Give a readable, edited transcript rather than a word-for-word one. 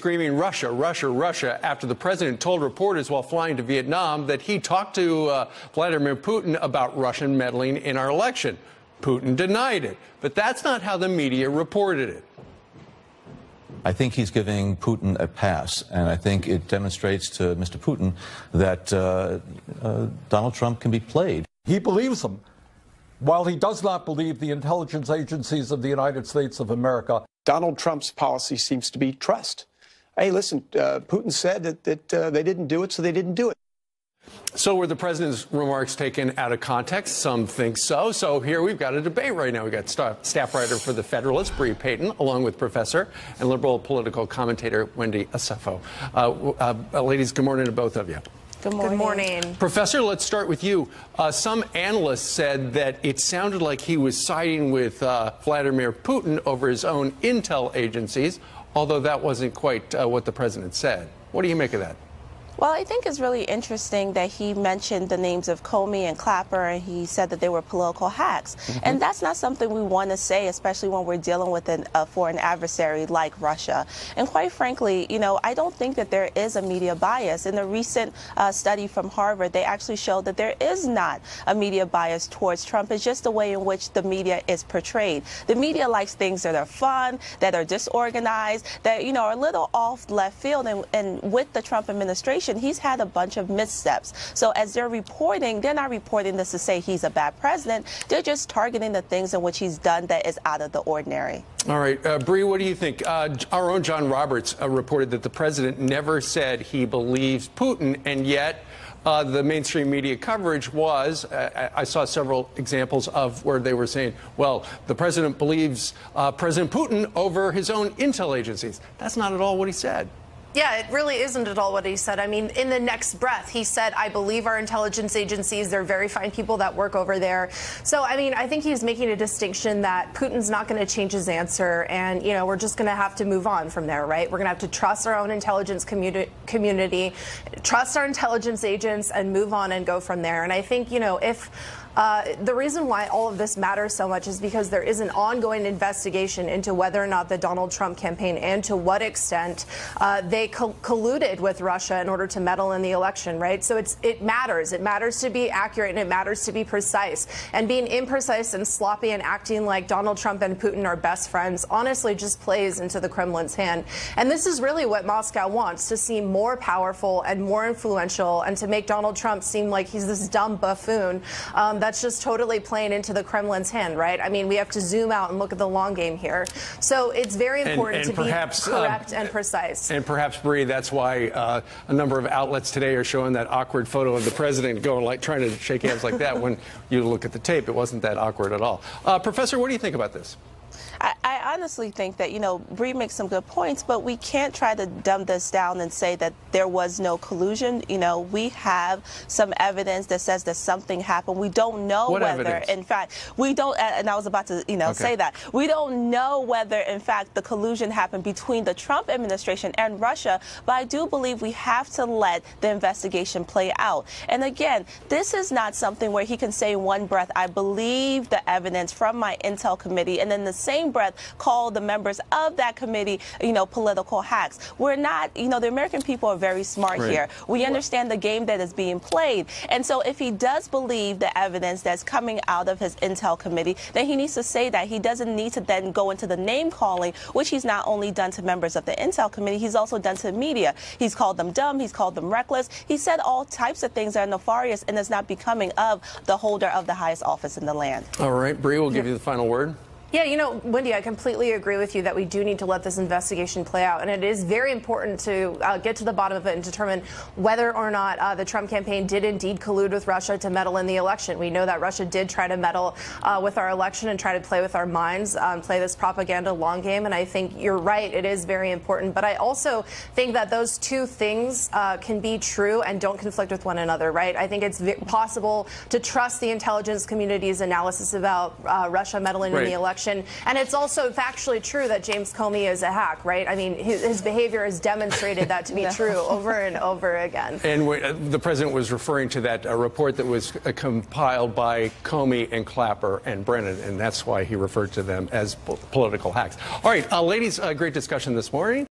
screaming Russia, Russia, Russia after the president told reporters while flying to Vietnam that he talked to Vladimir Putin about Russian meddling in our election. Putin denied it, but that's not how the media reported it. I think he's giving Putin a pass, and I think it demonstrates to Mr. Putin that Donald Trump can be played. He believes them, while he does not believe the intelligence agencies of the United States of America. Donald Trump's policy seems to be trust. Hey, listen, Putin said that they didn't do it, so they didn't do it. So were the president's remarks taken out of context? Some think so. So here we've got a debate right now. We've got staff writer for The Federalist, Bree Payton, along with professor and liberal political commentator Wendy Asefo. Ladies, good morning to both of you. Good morning. Good morning. Professor, let's start with you. Some analysts said that it sounded like he was siding with Vladimir Putin over his own intel agencies, although that wasn't quite what the president said. What do you make of that? Well, I think it's really interesting that he mentioned the names of Comey and Clapper, and he said that they were political hacks. And that's not something we want to say, especially when we're dealing with a foreign adversary like Russia. And quite frankly, you know, I don't think that there is a media bias. In the recent study from Harvard, they actually showed that there is not a media bias towards Trump. It's just the way in which the media is portrayed. The media likes things that are fun, that are disorganized, that, you know, are a little off left field. And with the Trump administration, he's had a bunch of missteps. So as they're reporting, they're not reporting this to say he's a bad president. They're just targeting the things in which he's done that is out of the ordinary. All right. Bree, what do you think? Our own John Roberts reported that the president never said he believes Putin, and yet the mainstream media coverage was, I saw several examples of where they were saying, well, the president believes President Putin over his own intel agencies. That's not at all what he said. Yeah, it really isn't at all what he said. I mean, in the next breath, he said, I believe our intelligence agencies, they're very fine people that work over there. So, I mean, I think he's making a distinction that Putin's not going to change his answer. And, you know, we're just going to have to move on from there, right? We're going to have to trust our own intelligence community, trust our intelligence agents, and move on and go from there. And I think, you know, if the reason why all of this matters so much is because there is an ongoing investigation into whether or not the Donald Trump campaign and to what extent they colluded with Russia in order to meddle in the election, right? So it matters. It matters to be accurate, and it matters to be precise. And being imprecise and sloppy and acting like Donald Trump and Putin are best friends honestly just plays into the Kremlin's hand. And this is really what Moscow wants, to seem more powerful and more influential, and to make Donald Trump seem like he's this dumb buffoon. That's just totally playing into the Kremlin's hand, right? I mean, we have to zoom out and look at the long game here. So it's very important to be correct and precise. And perhaps, Bree, that's why a number of outlets today are showing that awkward photo of the president going like trying to shake hands like that. When you look at the tape, it wasn't that awkward at all. Professor, what do you think about this? I honestly think that, you know, Bree makes some good points, but we can't try to dumb this down and say that there was no collusion. You know, we have some evidence that says that something happened. We don't know whether, in fact, we don't, and I was about to, you know, say that. We don't know whether, in fact, the collusion happened between the Trump administration and Russia, but I do believe we have to let the investigation play out. And again, this is not something where he can say in one breath, I believe the evidence from my intel committee, and then the same breath call the members of that committee, you know, political hacks. We're not, you know, the American people are very smart here. We understand the game that is being played. And so if he does believe the evidence that's coming out of his intel committee, then he needs to say that. He doesn't need to then go into the name calling, which he's not only done to members of the intel committee, he's also done to the media. He's called them dumb, he's called them reckless. He said all types of things that are nefarious and is not becoming of the holder of the highest office in the land. All right, Bree, we'll give you the final word. Yeah, you know, Wendy, I completely agree with you that we do need to let this investigation play out. And it is very important to get to the bottom of it and determine whether or not the Trump campaign did indeed collude with Russia to meddle in the election. We know that Russia did try to meddle with our election and try to play with our minds, play this propaganda long game. And I think you're right. It is very important. But I also think that those two things can be true and don't conflict with one another, right? I think it's possible to trust the intelligence community's analysis about Russia meddling in the election. And it's also factually true that James Comey is a hack, right? I mean, his behavior has demonstrated that to be true over and over again. And the president was referring to that report that was compiled by Comey and Clapper and Brennan, and that's why he referred to them as political hacks. All right, ladies, great discussion this morning.